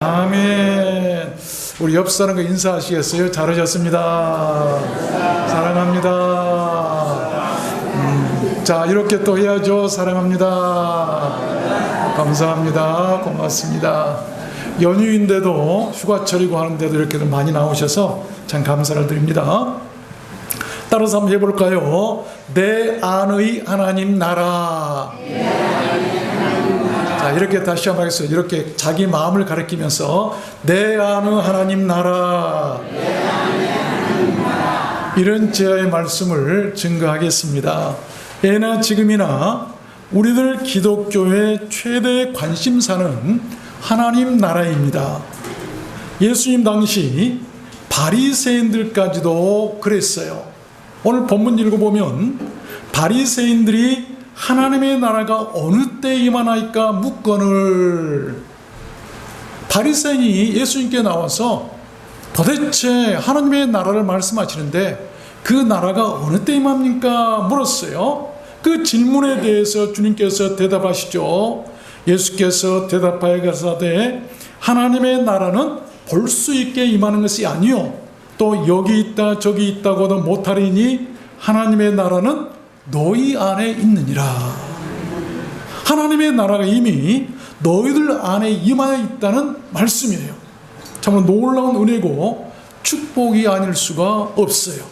아멘. 우리 옆 사람과 인사하시겠어요? 잘하셨습니다. 사랑합니다. 자, 이렇게 또 해야죠. 사랑합니다. 감사합니다. 고맙습니다. 연휴인데도 휴가철이고 하는데도 이렇게 많이 나오셔서 참 감사를 드립니다. 따라서 한번 해볼까요? 내 안의 하나님 나라. 자, 이렇게 다시 한번 하겠습니다. 이렇게 자기 마음을 가리키면서 내 안의 하나님 나라. 이런 제의 말씀을 증거하겠습니다. 예나 지금이나 우리들 기독교의 최대 관심사는 하나님 나라입니다. 예수님 당시 바리새인들까지도 그랬어요. 오늘 본문 읽어보면 바리새인들이 하나님의 나라가 어느 때 임하나이까 묻거늘, 바리새인이 예수님께 나와서 도대체 하나님의 나라를 말씀하시는데 그 나라가 어느 때 임합니까? 물었어요. 그 질문에 대해서 주님께서 대답하시죠. 예수께서 대답하여 가사대 하나님의 나라는 볼 수 있게 임하는 것이 아니요 또 여기 있다 저기 있다고도 못하리니 하나님의 나라는 너희 안에 있느니라. 하나님의 나라가 이미 너희들 안에 임하여 있다는 말씀이에요. 정말 놀라운 은혜고 축복이 아닐 수가 없어요.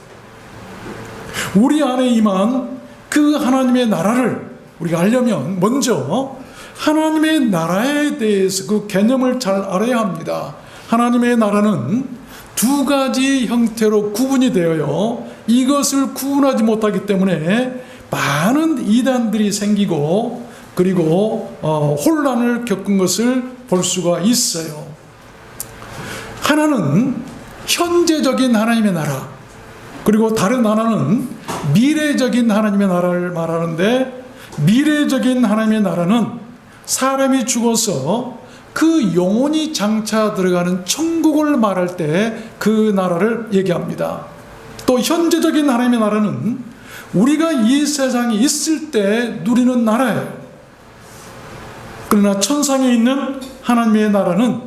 우리 안에 임한 그 하나님의 나라를 우리가 알려면 먼저 하나님의 나라에 대해서 그 개념을 잘 알아야 합니다. 하나님의 나라는 두 가지 형태로 구분이 되어요. 이것을 구분하지 못하기 때문에 많은 이단들이 생기고 그리고 혼란을 겪은 것을 볼 수가 있어요. 하나는 현재적인 하나님의 나라, 그리고 다른 하나는 미래적인 하나님의 나라를 말하는데, 미래적인 하나님의 나라는 사람이 죽어서 그 영혼이 장차 들어가는 천국을 말할 때 그 나라를 얘기합니다. 또 현재적인 하나님의 나라는 우리가 이 세상에 있을 때 누리는 나라예요. 그러나 천상에 있는 하나님의 나라는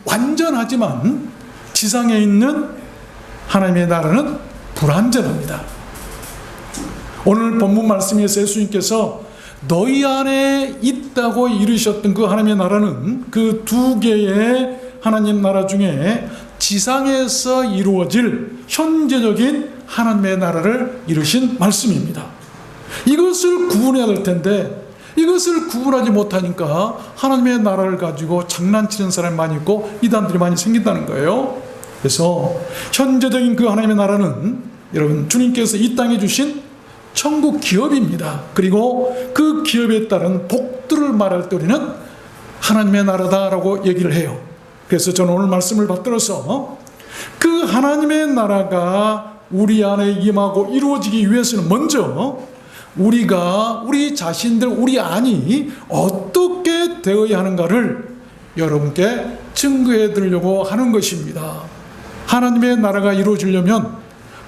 완전하지만 지상에 있는 하나님의 나라는 불완전합니다. 오늘 본문 말씀에서 예수님께서 너희 안에 있다고 이르셨던 그 하나님의 나라는 그 두 개의 하나님 나라 중에 지상에서 이루어질 현재적인 하나님의 나라를 이루신 말씀입니다. 이것을 구분해야 될 텐데 이것을 구분하지 못하니까 하나님의 나라를 가지고 장난치는 사람이 많이 있고 이단들이 많이 생긴다는 거예요. 그래서 현재적인 그 하나님의 나라는 여러분 주님께서 이 땅에 주신 천국 기업입니다. 그리고 그 기업에 따른 복들을 말할 때 우리는 하나님의 나라다라고 얘기를 해요. 그래서 저는 오늘 말씀을 받들어서 그 하나님의 나라가 우리 안에 임하고 이루어지기 위해서는 먼저 우리가 우리 자신들 우리 안이 어떻게 되어야 하는가를 여러분께 증거해 드리려고 하는 것입니다. 하나님의 나라가 이루어지려면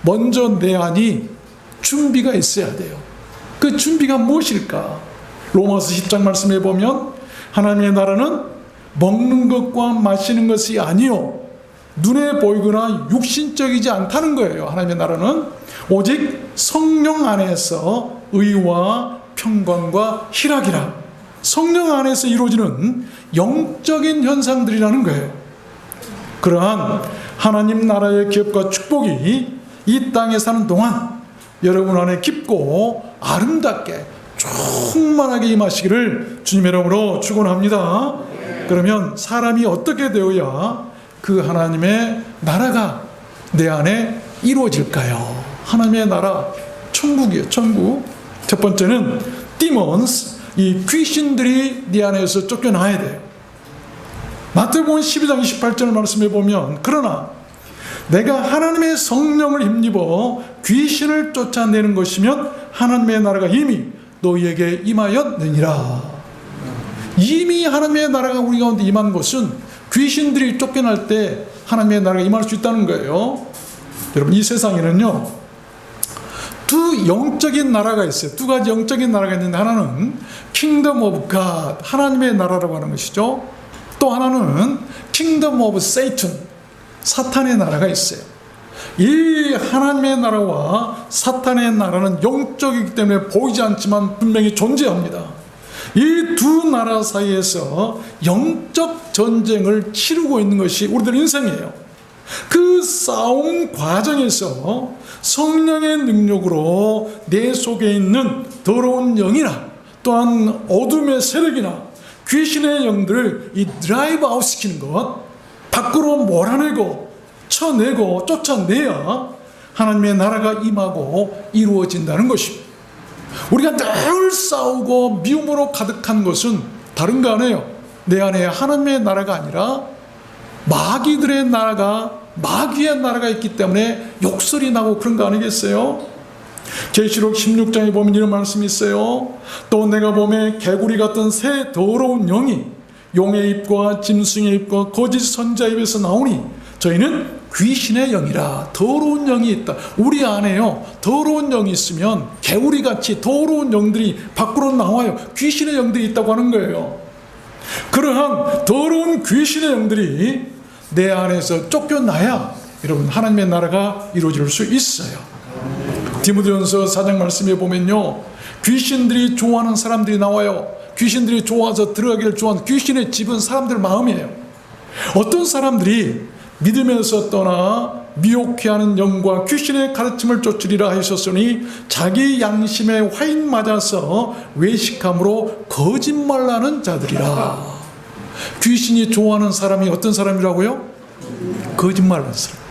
먼저 내 안이 준비가 있어야 돼요. 그 준비가 무엇일까? 로마서 10장 말씀에 보면 하나님의 나라는 먹는 것과 마시는 것이 아니요 눈에 보이거나 육신적이지 않다는 거예요. 하나님의 나라는 오직 성령 안에서 의와 평강과 희락이라, 성령 안에서 이루어지는 영적인 현상들이라는 거예요. 그러한 하나님 나라의 기업과 축복이 이 땅에 사는 동안 여러분 안에 깊고 아름답게 충만하게 임하시기를 주님의 이름으로 축원합니다. 그러면 사람이 어떻게 되어야 그 하나님의 나라가 내 안에 이루어질까요? 하나님의 나라, 천국이에요. 천국. 첫 번째는 demons, 이 귀신들이 네 안에서 쫓겨나야 돼요. 마태복음 12장 28절 말씀해 보면 그러나 내가 하나님의 성령을 힘입어 귀신을 쫓아내는 것이면 하나님의 나라가 이미 너희에게 임하였느니라. 이미 하나님의 나라가 우리 가운데 임한 것은 귀신들이 쫓겨날 때 하나님의 나라가 임할 수 있다는 거예요. 여러분 이 세상에는요 두 영적인 나라가 있어요. 두 가지 영적인 나라가 있는데 하나는 킹덤 오브 갓, 하나님의 나라라고 하는 것이죠. 또 하나는 킹덤 오브 세이튼, 사탄의 나라가 있어요. 이 하나님의 나라와 사탄의 나라는 영적이기 때문에 보이지 않지만 분명히 존재합니다. 이 두 나라 사이에서 영적 전쟁을 치르고 있는 것이 우리들 인생이에요. 그 싸움 과정에서 성령의 능력으로 내 속에 있는 더러운 영이나 또한 어둠의 세력이나 귀신의 영들을 이 드라이브 아웃 시키는 것, 밖으로 몰아내고 쳐내고 쫓아내야 하나님의 나라가 임하고 이루어진다는 것입니다. 우리가 늘 싸우고 미움으로 가득한 것은 다른 거 아니에요. 내 안에 하나님의 나라가 아니라 마귀들의 나라가, 마귀의 나라가 있기 때문에 욕설이 나고 그런 거 아니겠어요? 계시록 16장에 보면 이런 말씀이 있어요. 또 내가 보매 개구리 같은 새 더러운 영이 용의 입과 짐승의 입과 거짓 선자의 입에서 나오니 저희는 귀신의 영이라. 더러운 영이 있다. 우리 안에요, 더러운 영이 있으면 개구리같이 더러운 영들이 밖으로 나와요. 귀신의 영들이 있다고 하는 거예요. 그러한 더러운 귀신의 영들이 내 안에서 쫓겨나야 여러분 하나님의 나라가 이루어질 수 있어요. 디모데전서 4장 말씀에 보면요, 귀신들이 좋아하는 사람들이 나와요. 귀신들이 좋아서 들어가기를 좋아하는 귀신의 집은 사람들 마음이에요. 어떤 사람들이 믿음에서 떠나 미혹해하는 영과 귀신의 가르침을 쫓으리라 하셨으니 자기 양심에 화인 맞아서 외식함으로 거짓말하는 자들이라. 귀신이 좋아하는 사람이 어떤 사람이라고요? 거짓말하는 사람.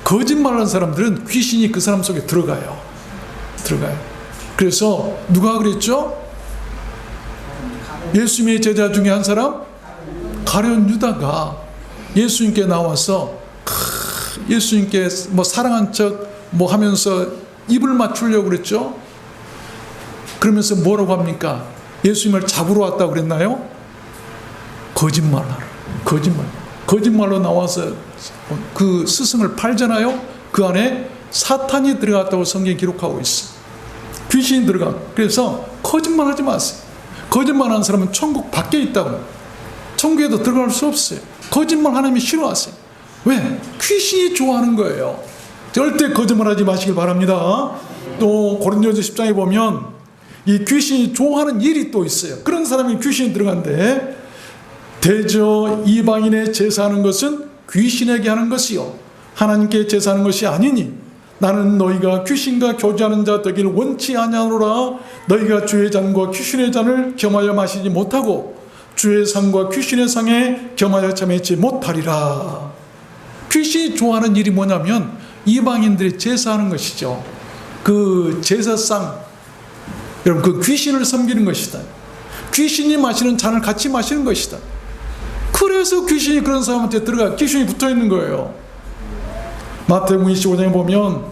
거짓말하는 사람들은 귀신이 그 사람 속에 들어가요. 그래서 누가 그랬죠? 예수님의 제자 중에 한 사람, 가룟 유다가 예수님께 나와서 예수님께 뭐 사랑한 척 뭐 하면서 입을 맞추려고 그랬죠. 그러면서 뭐라고 합니까? 예수님을 잡으러 왔다고 그랬나요? 거짓말로 나와서 그 스승을 팔잖아요. 그 안에 사탄이 들어갔다고 성경에 기록하고 있어. 귀신이 들어가. 그래서 거짓말하지 마세요. 거짓말하는 사람은 천국 밖에 있다고. 천국에도 들어갈 수 없어요. 거짓말 하나님이 싫어하세요. 왜? 귀신이 좋아하는 거예요. 절대 거짓말하지 마시길 바랍니다. 또 고린도전서 10장에 보면 이 귀신이 좋아하는 일이 또 있어요. 그런 사람이 귀신이 들어간대. 대저 이방인의 제사하는 것은 귀신에게 하는 것이요 하나님께 제사하는 것이 아니니 나는 너희가 귀신과 교제하는 자 되기를 원치 아니하노라. 너희가 주의 잔과 귀신의 잔을 겸하여 마시지 못하고 주의 상과 귀신의 상에 겸하여 참여하지 못하리라. 귀신이 좋아하는 일이 뭐냐면 이방인들이 제사하는 것이죠. 그 제사상, 여러분 그 귀신을 섬기는 것이다. 귀신이 마시는 잔을 같이 마시는 것이다. 그래서 귀신이 그런 사람한테 들어가 귀신이 붙어있는 거예요. 마태복음 25장에 보면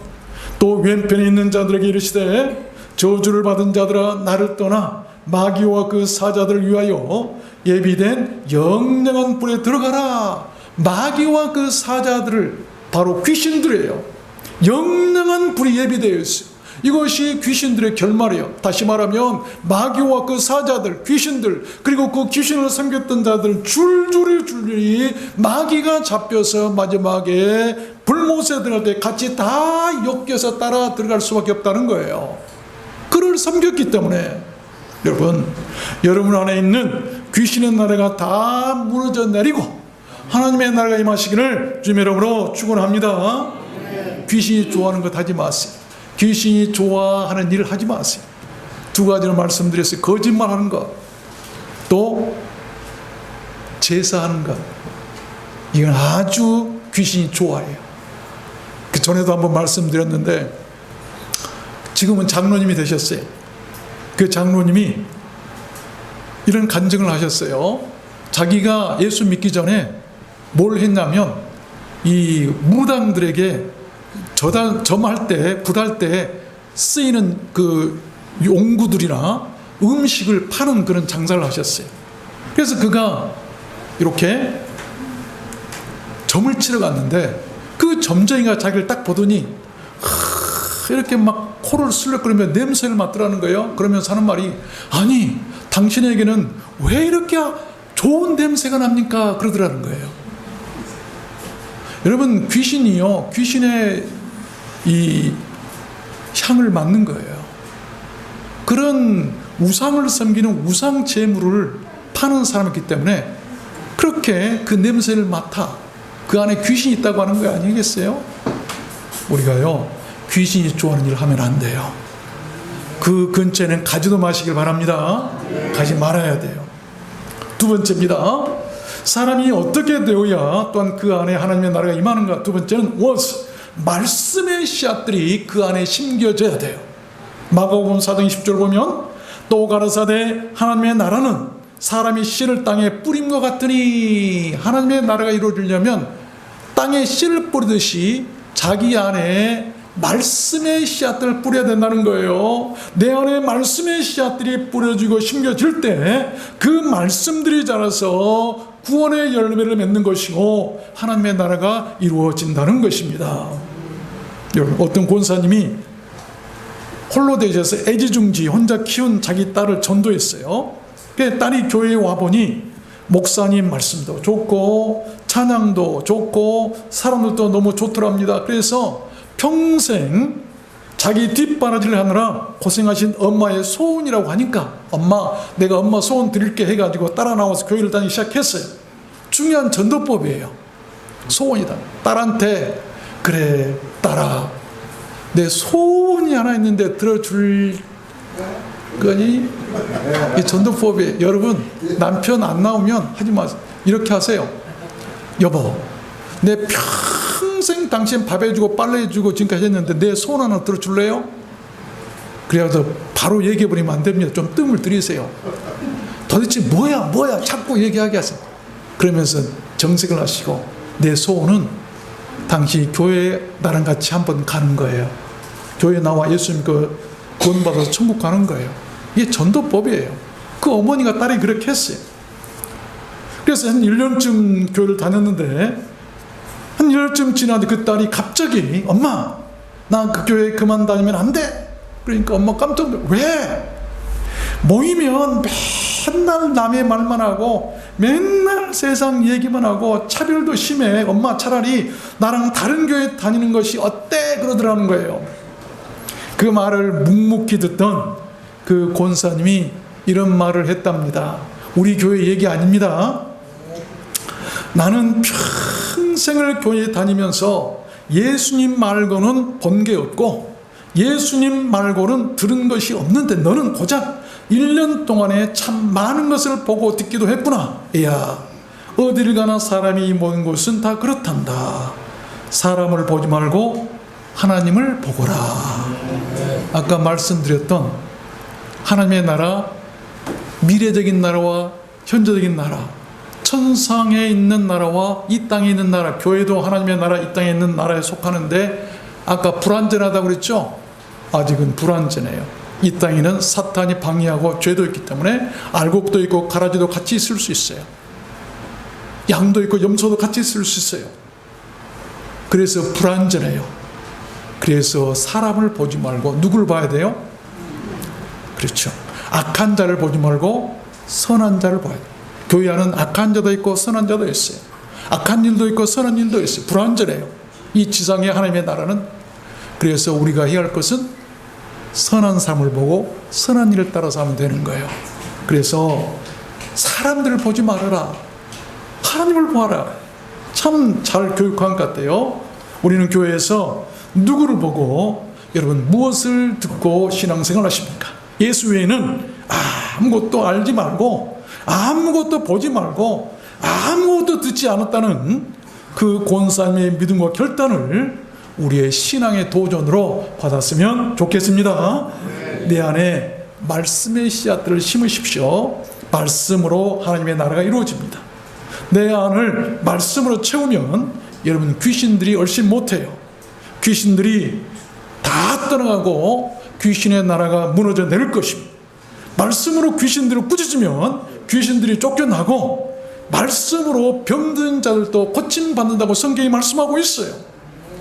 또 왼편에 있는 자들에게 이르시되 저주를 받은 자들아 나를 떠나 마귀와 그 사자들을 위하여 예비된 영영한 불에 들어가라. 마귀와 그 사자들을 바로 귀신들이에요. 영영한 불이 예비되어 있어요. 이것이 귀신들의 결말이에요. 다시 말하면 마귀와 그 사자들, 귀신들, 그리고 그 귀신을 섬겼던 자들 줄줄이 마귀가 잡혀서 마지막에 불못에 들어갈 때 같이 다 엮여서 따라 들어갈 수밖에 없다는 거예요. 그를 섬겼기 때문에 여러분 안에 있는 귀신의 나라가 다 무너져 내리고 하나님의 나라가 임하시기를 주님의 이름으로 축원합니다. 귀신이 좋아하는 것 하지 마세요. 귀신이 좋아하는 일을 하지 마세요. 두 가지를 말씀드렸어요. 거짓말하는 것, 또 제사하는 것. 이건 아주 귀신이 좋아해요. 그 전에도 한번 말씀드렸는데 지금은 장로님이 되셨어요. 그 장로님이 이런 간증을 하셨어요. 자기가 예수 믿기 전에 뭘 했냐면 이 무당들에게 점할 때, 굿할 때 쓰이는 그 용구들이나 음식을 파는 그런 장사를 하셨어요. 그래서 그가 이렇게 점을 치러 갔는데 그 점쟁이가 자기를 딱 보더니 이렇게 막 코를 슬쩍거리며 냄새를 맡더라는 거예요. 그러면서 하는 말이, 아니 당신에게는 왜 이렇게 좋은 냄새가 납니까? 그러더라는 거예요. 여러분, 귀신이요, 귀신의 이 향을 맡는 거예요. 그런 우상을 섬기는 우상 제물을 파는 사람이기 때문에 그렇게 그 냄새를 맡아 그 안에 귀신이 있다고 하는 거 아니겠어요? 우리가요, 귀신이 좋아하는 일을 하면 안 돼요. 그 근처에는 가지도 마시길 바랍니다. 가지 말아야 돼요. 두 번째입니다. 사람이 어떻게 되어야 또한 그 안에 하나님의 나라가 임하는가? 두 번째는 말씀의 씨앗들이 그 안에 심겨져야 돼요. 마가복음 4장 10절 보면 또 가라사대 하나님의 나라는 사람이 씨를 땅에 뿌린 것 같으니, 하나님의 나라가 이루어지려면 땅에 씨를 뿌리듯이 자기 안에 말씀의 씨앗들을 뿌려야 된다는 거예요. 내 안에 말씀의 씨앗들이 뿌려지고 심겨질 때 그 말씀들이 자라서 구원의 열매를 맺는 것이고 하나님의 나라가 이루어진다는 것입니다. 여러분, 어떤 권사님이 홀로 되셔서 애지중지 혼자 키운 자기 딸을 전도했어요. 딸이 교회에 와보니 목사님 말씀도 좋고 찬양도 좋고 사람들도 너무 좋더랍니다. 그래서 평생 자기 뒷바라지를 하느라 고생하신 엄마의 소원이라고 하니까, 엄마, 내가 엄마 소원 드릴게 해가지고 따라 나와서 교회를 다니기 시작했어요. 중요한 전도법이에요. 소원이다. 딸한테, 그래 딸아, 내 소원이 하나 있는데 들어줄 거니? 이 전도법이에요. 여러분, 남편 안 나오면 하지 마세요. 이렇게 하세요. 여보, 내 평생 당신 밥 해주고 빨래 해주고 지금까지 했는데 내 소원 하나 들어줄래요? 그래서 바로 얘기해버리면 안 됩니다. 좀 뜸을 들이세요. 도대체 뭐야 자꾸 얘기하게 하세요. 그러면서 정색을 하시고, 내 소원은 당시 교회에 나랑 같이 한번 가는 거예요. 교회에 나와 예수님 구원받아서 천국 가는 거예요. 이게 전도법이에요. 그 어머니가 딸이 그렇게 했어요. 그래서 한 1년쯤 교회를 다녔는데, 한 1년쯤 지났는데 그 딸이 갑자기, 엄마, 나 그 교회 그만 다니면 안 돼. 그러니까 엄마 깜짝 놀라. 왜? 모이면 맨날 남의 말만 하고 맨날 세상 얘기만 하고 차별도 심해. 엄마, 차라리 나랑 다른 교회 다니는 것이 어때? 그러더라는 거예요. 그 말을 묵묵히 듣던 그 권사님이 이런 말을 했답니다. 우리 교회 얘기 아닙니다. 나는 평생을 교회에 다니면서 예수님 말고는 본 게 없고 예수님 말고는 들은 것이 없는데 너는 고작 1년 동안에 참 많은 것을 보고 듣기도 했구나. 이야, 어딜 가나 사람이 모든 곳은 다 그렇단다. 사람을 보지 말고 하나님을 보거라. 아까 말씀드렸던 하나님의 나라, 미래적인 나라와 현재적인 나라, 천상에 있는 나라와 이 땅에 있는 나라, 교회도 하나님의 나라, 이 땅에 있는 나라에 속하는데, 아까 불완전하다고 그랬죠? 아직은 불완전해요. 이 땅에는 사탄이 방해하고 죄도 있기 때문에 알곡도 있고 가라지도 같이 있을 수 있어요. 양도 있고 염소도 같이 있을 수 있어요. 그래서 불완전해요. 그래서 사람을 보지 말고 누구를 봐야 돼요? 그렇죠. 악한 자를 보지 말고 선한 자를 봐야 돼요. 교회 안은 악한 자도 있고 선한 자도 있어요. 악한 일도 있고 선한 일도 있어요. 불완전해요. 이 지상의 하나님의 나라는. 그래서 우리가 해야 할 것은 선한 삶을 보고 선한 일을 따라서 하면 되는 거예요. 그래서 사람들을 보지 말아라. 하나님을 보아라. 참 잘 교육한 것 같아요. 우리는 교회에서 누구를 보고, 여러분, 무엇을 듣고 신앙생활 하십니까? 예수 외에는 아무것도 알지 말고 아무것도 보지 말고 아무것도 듣지 않았다는 그 권사님의 믿음과 결단을 우리의 신앙의 도전으로 받았으면 좋겠습니다. 내 안에 말씀의 씨앗들을 심으십시오. 말씀으로 하나님의 나라가 이루어집니다. 내 안을 말씀으로 채우면 여러분, 귀신들이 얼씬 못해요. 귀신들이 다 떠나가고 귀신의 나라가 무너져 내릴 것입니다. 말씀으로 귀신들을 꾸짖으면 귀신들이 쫓겨나고, 말씀으로 병든 자들도 고침받는다고 성경이 말씀하고 있어요.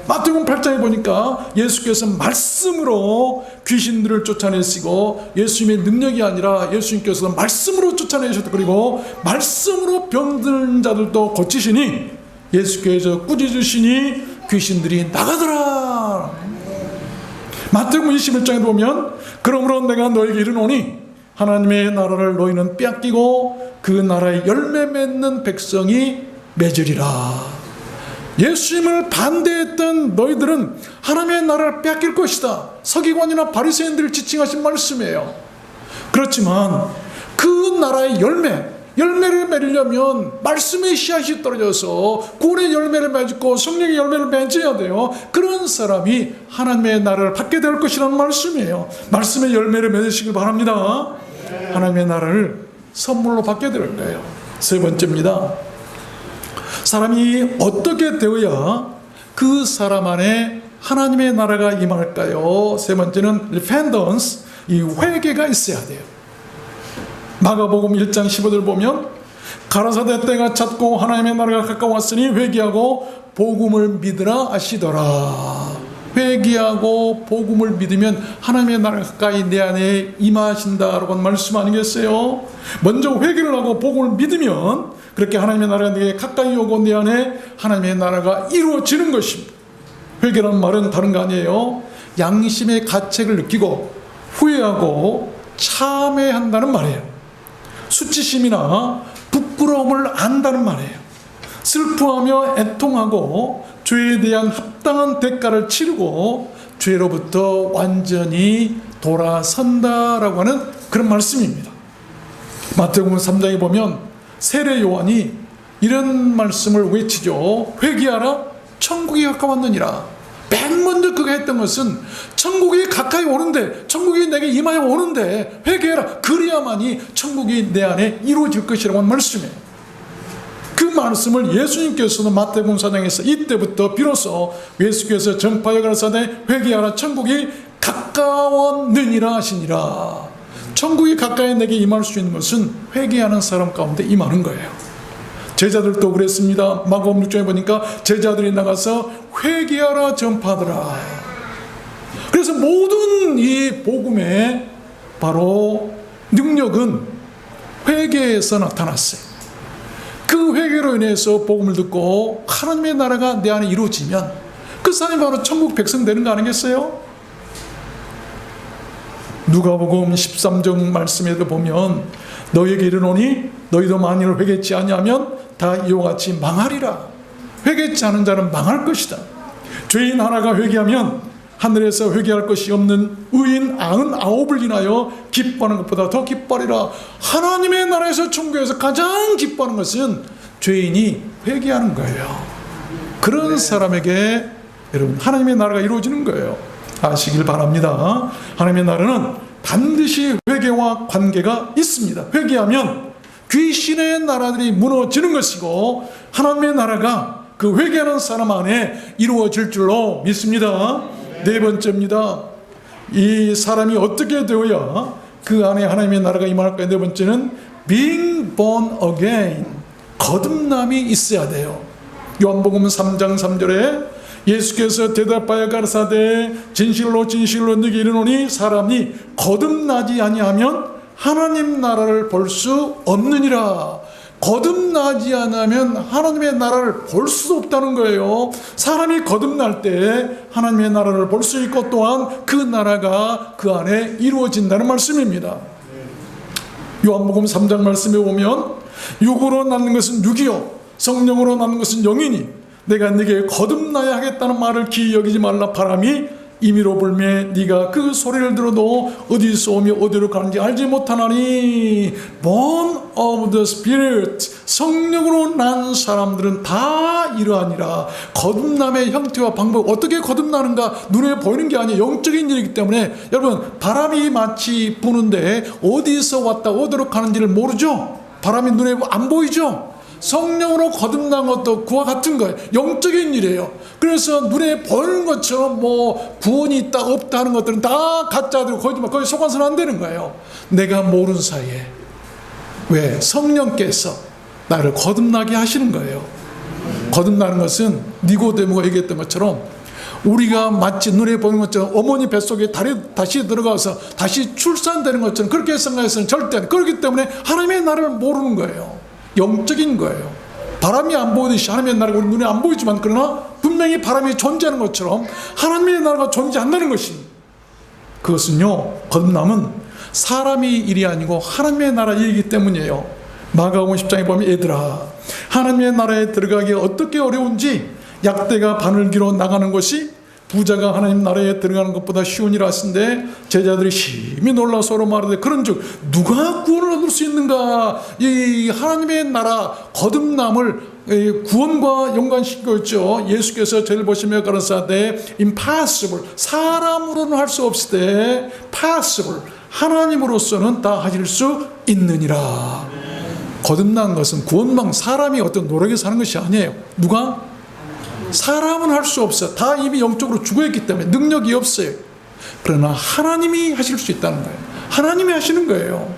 마태복음 8장에 보니까 예수께서 말씀으로 귀신들을 쫓아내시고, 예수님의 능력이 아니라 예수님께서 말씀으로 쫓아내 주셨다. 그리고 말씀으로 병든 자들도 고치시니 예수께서 꾸짖으시니 귀신들이 나가더라. 마태복음 21장에 보면 그러므로 내가 너에게 이르노니 하나님의 나라를 너희는 빼앗기고 그 나라의 열매 맺는 백성이 맺으리라. 예수님을 반대했던 너희들은 하나님의 나라를 빼앗길 것이다. 서기관이나 바리새인들을 지칭하신 말씀이에요. 그렇지만 그 나라의 열매를 맺으려면 말씀의 씨앗이 떨어져서 꿀의 열매를 맺고 성령의 열매를 맺어야 돼요. 그런 사람이 하나님의 나라를 받게 될 것이라는 말씀이에요. 말씀의 열매를 맺으시길 바랍니다. 하나님의 나라를 선물로 받게 될 거예요. 세 번째입니다. 사람이 어떻게 되어야 그 사람 안에 하나님의 나라가 임할까요? 세 번째는 repentance, 이 회개가 있어야 돼요. 마가복음 1장 15절 보면 가라사대 때가 찼고 하나님의 나라가 가까웠으니 회개하고 복음을 믿으라 하시더라. 회개하고 복음을 믿으면 하나님의 나라가 가까이 내 안에 임하신다라고 하는 말씀 아니겠어요? 먼저 회개를 하고 복음을 믿으면 그렇게 하나님의 나라가 내게 가까이 오고 내 안에 하나님의 나라가 이루어지는 것입니다. 회개라는 말은 다른 거 아니에요. 양심의 가책을 느끼고 후회하고 참회한다는 말이에요. 수치심이나 부끄러움을 안다는 말이에요. 슬퍼하며 애통하고 죄에 대한 합당한 대가를 치르고 죄로부터 완전히 돌아선다라고 하는 그런 말씀입니다. 마태복음 3장에 보면 세례 요한이 이런 말씀을 외치죠. 회개하라, 천국이 가까웠느니라. 맨 먼저 그가 했던 것은 천국이 가까이 오는데, 천국이 내게 임하여 오는데 회개해라. 그래야만이 천국이 내 안에 이루어질 것이라고 하는 말씀이에요. 그 말씀을 예수님께서도 마태복음 4장에서 이때부터 비로소 예수께서 전파하여 가라사대 회개하라, 천국이 가까웠느니라 하시니라. 천국이 가까이 내게 임할 수 있는 것은 회개하는 사람 가운데 임하는 거예요. 제자들도 그랬습니다. 마가복음 6장에 보니까 제자들이 나가서 회개하라 전파하더라. 그래서 모든 이 복음의 바로 능력은 회개에서 나타났어요. 그 회개로 인해서 복음을 듣고 하나님의 나라가 내 안에 이루어지면 그 사람이 바로 천국 백성 되는 거 아니겠어요? 누가복음 13장 말씀에도 보면 너희에게 이르노니 너희도 만일 회개치 아니하면 다 이와 같이 망하리라. 회개치 않은 자는 망할 것이다. 죄인 하나가 회개하면 하늘에서 회개할 것이 없는 의인 99을 인하여 기뻐하는 것보다 더 기뻐하리라. 하나님의 나라에서 천국에서 가장 기뻐하는 것은 죄인이 회개하는 거예요. 그런 사람에게 여러분 하나님의 나라가 이루어지는 거예요. 아시길 바랍니다. 하나님의 나라는 반드시 회개와 관계가 있습니다. 회개하면 귀신의 나라들이 무너지는 것이고 하나님의 나라가 그 회개하는 사람 안에 이루어질 줄로 믿습니다. 네 번째입니다. 이 사람이 어떻게 되어야 그 안에 하나님의 나라가 임할까요? 네 번째는 being born again, 거듭남이 있어야 돼요. 요한복음 3장 3절에 예수께서 대답하여 가라사대 진실로 진실로 너희에게 이르노니 사람이 거듭나지 아니하면 하나님 나라를 볼 수 없느니라. 거듭나지 않으면 하나님의 나라를 볼 수 없다는 거예요. 사람이 거듭날 때 하나님의 나라를 볼 수 있고 또한 그 나라가 그 안에 이루어진다는 말씀입니다. 요한복음 3장 말씀에 보면 육으로 낳는 것은 육이요 성령으로 낳는 것은 영이니 내가 네게 거듭나야 하겠다는 말을 기이 여기지 말라. 바람이 임의로 불매 네가 그 소리를 들어도 어디서 오며 어디로 가는지 알지 못하나니. Born of the Spirit, 성령으로 난 사람들은 다 이러하니라. 거듭남의 형태와 방법, 어떻게 거듭나는가 눈에 보이는 게 아니에요. 영적인 일이기 때문에 여러분 바람이 마치 부는데 어디서 왔다 어디로 가는지를 모르죠. 바람이 눈에 안 보이죠. 성령으로 거듭난 것도 그와 같은 거예요. 영적인 일이에요. 그래서 눈에 보이는 것처럼 뭐 구원이 있다 없다 하는 것들은 다 가짜들고 거짓말, 거기 속아서는 안 되는 거예요. 내가 모르는 사이에 왜 성령께서 나를 거듭나게 하시는 거예요. 거듭나는 것은 니고데모가 얘기했던 것처럼 우리가 마치 눈에 보는 것처럼 어머니 뱃속에 다시 들어가서 다시 출산되는 것처럼 그렇게 생각해서는 절대 안. 그렇기 때문에 하나님의 나라를 모르는 거예요. 영적인 거예요. 바람이 안 보이듯이 하나님의 나라가 우리 눈에 안 보이지만 그러나 분명히 바람이 존재하는 것처럼 하나님의 나라가 존재한다는 것입니다. 그것은요, 거듭남은 사람이 일이 아니고 하나님의 나라 일이기 때문이에요. 마가복음 10장에 보면 얘들아, 하나님의 나라에 들어가기 어떻게 어려운지 약대가 바늘기로 나가는 것이 부자가 하나님 나라에 들어가는 것보다 쉬우니라 하신데 제자들이 심히 놀라 서로 말하되 그런즉 누가 구원을 얻을 수 있는가. 이 하나님의 나라 거듭남을 구원과 연관시키고 있죠. 예수께서 저를 보시며 가라사대 impossible, 사람으로는 할 수 없을 때 possible, 하나님으로서는 다 하실 수 있느니라. 거듭난 것은 구원만 사람이 어떤 노력에서 하는 것이 아니에요. 누가? 사람은 할 수 없어요. 다 이미 영적으로 죽어있기 때문에 능력이 없어요. 그러나 하나님이 하실 수 있다는 거예요. 하나님이 하시는 거예요.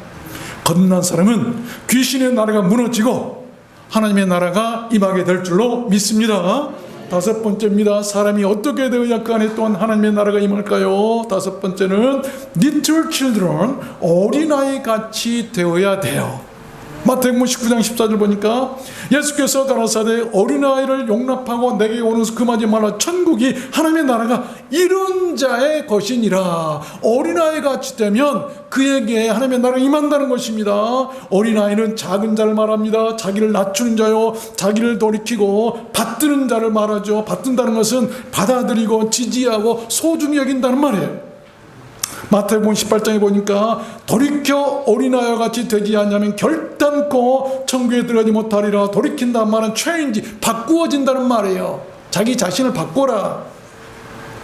거듭난 사람은 귀신의 나라가 무너지고 하나님의 나라가 임하게 될 줄로 믿습니다. 다섯 번째입니다. 사람이 어떻게 되어야 그 안에 또한 하나님의 나라가 임할까요? 다섯 번째는 little children, 어린아이 같이 되어야 돼요. 마태복음 19장 14절 보니까 예수께서 가라사대 어린아이를 용납하고 내게 오는 금하지 말라. 천국이 하나님의 나라가 이런 자의 것이니라. 어린아이 같이 되면 그에게 하나님의 나라가 임한다는 것입니다. 어린아이는 작은 자를 말합니다. 자기를 낮추는 자요, 자기를 돌이키고 받드는 자를 말하죠. 받든다는 것은 받아들이고 지지하고 소중히 여긴다는 말이에요. 마태복음 18장에 보니까 돌이켜 어린아이와 같이 되지 않냐면 결단코 천국에 들어가지 못하리라. 돌이킨다는 말은 change, 바꾸어진다는 말이에요. 자기 자신을 바꿔라.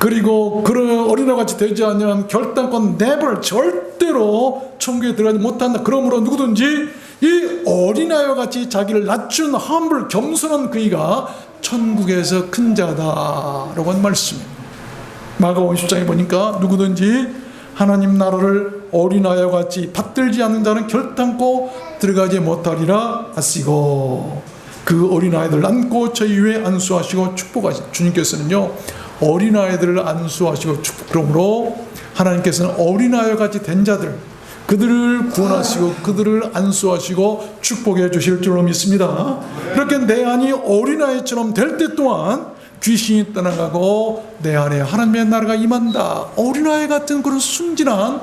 그리고 그런 어린아이와 같이 되지 않냐면 결단코 never, 절대로 천국에 들어가지 못한다. 그러므로 누구든지 이 어린아이와 같이 자기를 낮춘 humble, 겸손한 그이가 천국에서 큰 자다라고 하는 말씀이에요. 마가복음 10장에 보니까 누구든지 하나님 나라를 어린아이와 같이 받들지 않는 자는 결단코 들어가지 못하리라 하시고, 그 어린아이들 안고 저희 위에 안수하시고 축복하시고, 주님께서는요 어린아이들을 안수하시고 축복, 그러므로 하나님께서는 어린아이와 같이 된 자들, 그들을 구원하시고 그들을 안수하시고 축복해 주실 줄로 믿습니다. 그렇게 내 안이 어린아이처럼 될 때 또한 귀신이 떠나가고 내 안에 하나님의 나라가 임한다. 어린아이 같은 그런 순진한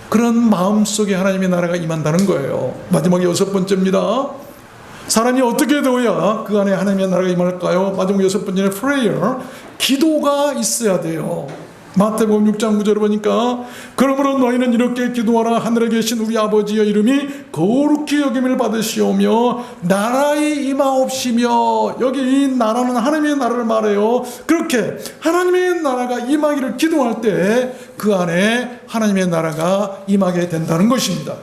그런 마음속에 하나님의 나라가 임한다는 거예요. 마지막 여섯 번째입니다. 사람이 어떻게 되어야 그 안에 하나님의 나라가 임할까요? 마지막 여섯 번째는 prayer, 기도가 있어야 돼요. 마태복음 6장 9절을 보니까 그러므로 너희는 이렇게 기도하라. 하늘에 계신 우리 아버지의 이름이 거룩히 여김을 받으시오며 나라의 임하옵시며, 여기 이 나라는 하나님의 나라를 말해요. 그렇게 하나님의 나라가 임하기를 기도할 때 그 안에 하나님의 나라가 임하게 된다는 것입니다.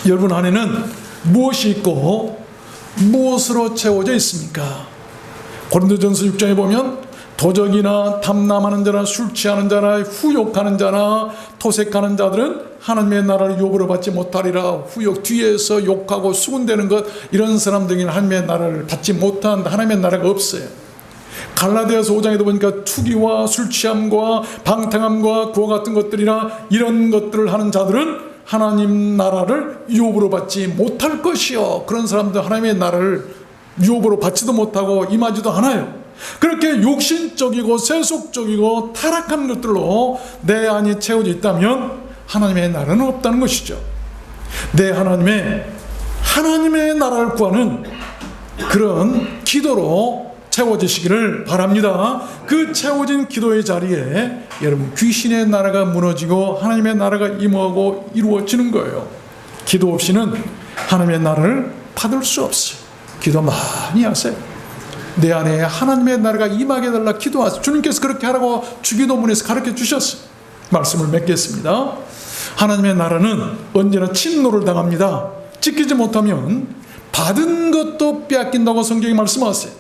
여러분 안에는 무엇이 있고 무엇으로 채워져 있습니까? 고린도전서 6장에 보면 도적이나 탐남하는 자나 술 취하는 자나 후욕하는 자나 토색하는 자들은 하나님의 나라를 욕으로 받지 못하리라. 후욕, 뒤에서 욕하고 수군대는 것, 이런 사람들에게는 하나님의 나라를 받지 못한다. 하나님의 나라가 없어요. 갈라디아서 5장에도 보니까 투기와 술 취함과 방탕함과 그와 같은 것들이나 이런 것들을 하는 자들은 하나님 나라를 유업으로 받지 못할 것이요. 그런 사람들 하나님의 나라를 유업으로 받지도 못하고 임하지도 않아요. 그렇게 육신적이고 세속적이고 타락한 것들로 내 안이 채워져 있다면 하나님의 나라는 없다는 것이죠. 내 하나님의 나라를 구하는 그런 기도로 채워지시기를 바랍니다. 그 채워진 기도의 자리에 여러분 귀신의 나라가 무너지고 하나님의 나라가 임하고 이루어지는 거예요. 기도 없이는 하나님의 나라를 받을 수 없어요. 기도 많이 하세요. 내 안에 하나님의 나라가 임하게 달라 기도하세요. 주님께서 그렇게 하라고 주기도문에서 가르쳐 주셨어요. 말씀을 맺겠습니다. 하나님의 나라는 언제나 침노를 당합니다. 지키지 못하면 받은 것도 빼앗긴다고 성경이 말씀하세요.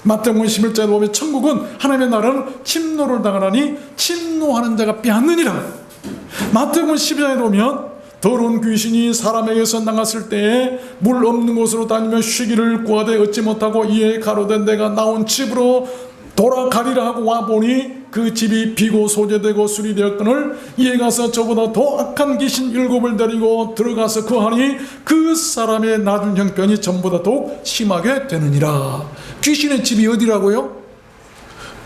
마태복음 11장에 보면 천국은 하나님의 나라는 침노를 당하나니 침노하는 자가 빼앗느니라. 마태복음 12장에 보면 더러운 귀신이 사람에게서 나갔을 때에 물 없는 곳으로 다니며 쉬기를 구하되 얻지 못하고 이에 가로되 내가 나온 집으로 돌아가리라 하고 와보니 그 집이 비고 소재되고 술이 되었거늘 이에 가서 저보다 더 악한 귀신 7을 데리고 들어가서 거하니 그 사람의 낮은 형편이 전보다 더욱 심하게 되느니라. 귀신의 집이 어디라고요?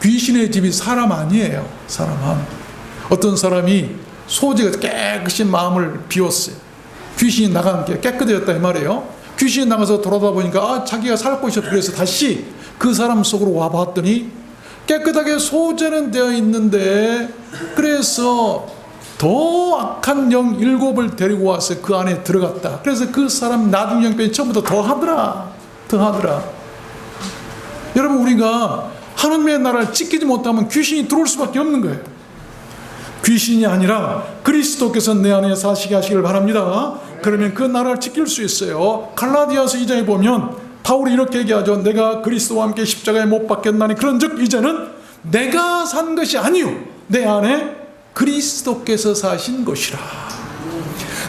귀신의 집이 사람 아니에요. 사람 안. 어떤 사람이 소재가 깨끗이 마음을 비웠어요. 귀신이 나간 게 깨끗해졌다 이 말이에요. 귀신이 나가서 돌아다 보니까 자기가 살 곳이 없어. 그래서 다시 그 사람 속으로 와봤더니 깨끗하게 소재는 되어 있는데, 그래서 더 악한 영 7을 데리고 와서 그 안에 들어갔다. 그래서 그 사람 나중 형편이 처음부터 더 하더라. 여러분, 우리가 하나님의 나라를 지키지 못하면 귀신이 들어올 수밖에 없는 거예요. 귀신이 아니라 그리스도께서 내 안에 사시게 하시길 바랍니다. 그러면 그 나라를 지킬 수 있어요. 갈라디아서 2장에 보면 바울이 이렇게 얘기하죠. 내가 그리스도와 함께 십자가에 못 박혔나니 그런즉 이제는 내가 산 것이 아니요 내 안에 그리스도께서 사신 것이라.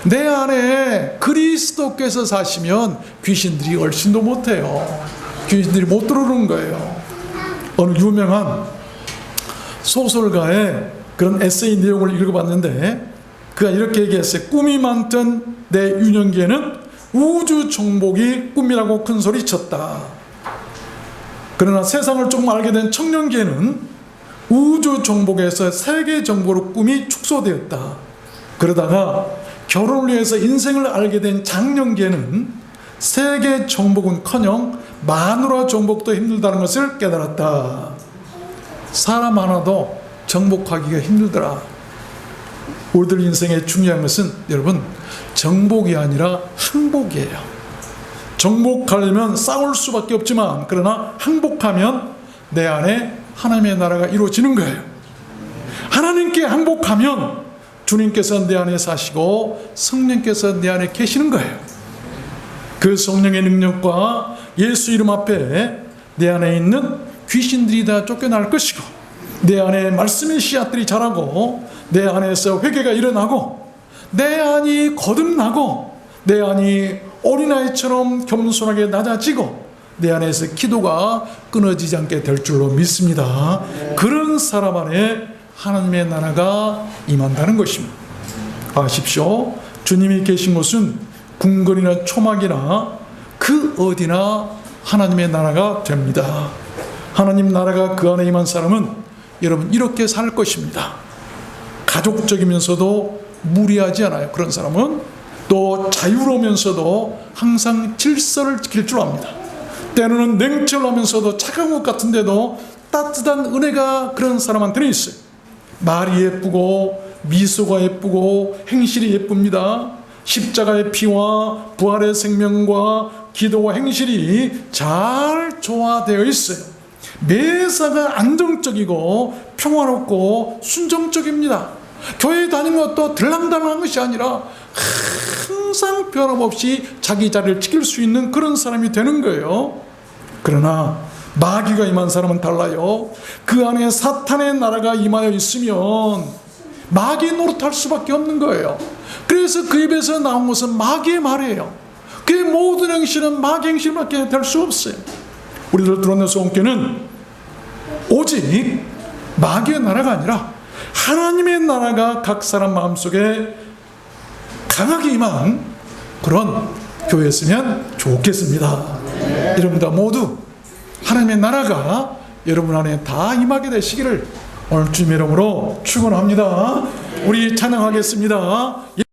내 안에 그리스도께서 사시면 귀신들이 얼씬도 못해요. 귀신들이 못 들어오는 거예요. 어느 유명한 소설가의 그런 에세이 내용을 읽어봤는데 그가 이렇게 얘기했어요. 꿈이 많던 내 유년기에는 우주 정복이 꿈이라고 큰 소리 쳤다. 그러나 세상을 조금 알게 된 청년기에는 우주 정복에서 세계 정복으로 꿈이 축소되었다. 그러다가 결혼을 위해서 인생을 알게 된 장년기에는 세계 정복은커녕 마누라 정복도 힘들다는 것을 깨달았다. 사람 하나도 정복하기가 힘들더라. 우리들 인생의 중요한 것은 여러분 정복이 아니라 항복이에요. 정복하려면 싸울 수밖에 없지만 그러나 항복하면 내 안에 하나님의 나라가 이루어지는 거예요. 하나님께 항복하면 주님께서 내 안에 사시고 성령께서 내 안에 계시는 거예요. 그 성령의 능력과 예수 이름 앞에 내 안에 있는 귀신들이 다 쫓겨날 것이고 내 안에 말씀의 씨앗들이 자라고 내 안에서 회개가 일어나고 내 안이 거듭나고 내 안이 어린아이처럼 겸손하게 낮아지고 내 안에서 기도가 끊어지지 않게 될 줄로 믿습니다. 그런 사람 안에 하나님의 나라가 임한다는 것입니다. 아십시오. 주님이 계신 곳은 궁궐이나 초막이나 그 어디나 하나님의 나라가 됩니다. 하나님 나라가 그 안에 임한 사람은 여러분 이렇게 살 것입니다. 가족적이면서도 무리하지 않아요. 그런 사람은 또 자유로우면서도 항상 질서를 지킬 줄 압니다. 때로는 냉철하면서도 차가운 것 같은데도 따뜻한 은혜가 그런 사람한테는 있어요. 말이 예쁘고 미소가 예쁘고 행실이 예쁩니다. 십자가의 피와 부활의 생명과 기도와 행실이 잘 조화되어 있어요. 매사가 안정적이고 평화롭고 순정적입니다. 교회 다니는 것도 들랑달랑한 것이 아니라 항상 변함없이 자기 자리를 지킬 수 있는 그런 사람이 되는 거예요. 그러나 마귀가 임한 사람은 달라요. 그 안에 사탄의 나라가 임하여 있으면 마귀 노릇할 수밖에 없는 거예요. 그래서 그 입에서 나온 것은 마귀의 말이에요. 그의 모든 행실은 마귀 행실밖에 될 수 없어요. 우리들 드러낸 소원교는 오직 마귀의 나라가 아니라 하나님의 나라가 각 사람 마음속에 강하게 임한 그런 교회였으면 좋겠습니다. 여러분들 모두 하나님의 나라가 여러분 안에 다 임하게 되시기를 오늘 주님의 이름으로 축원합니다. 우리 찬양하겠습니다.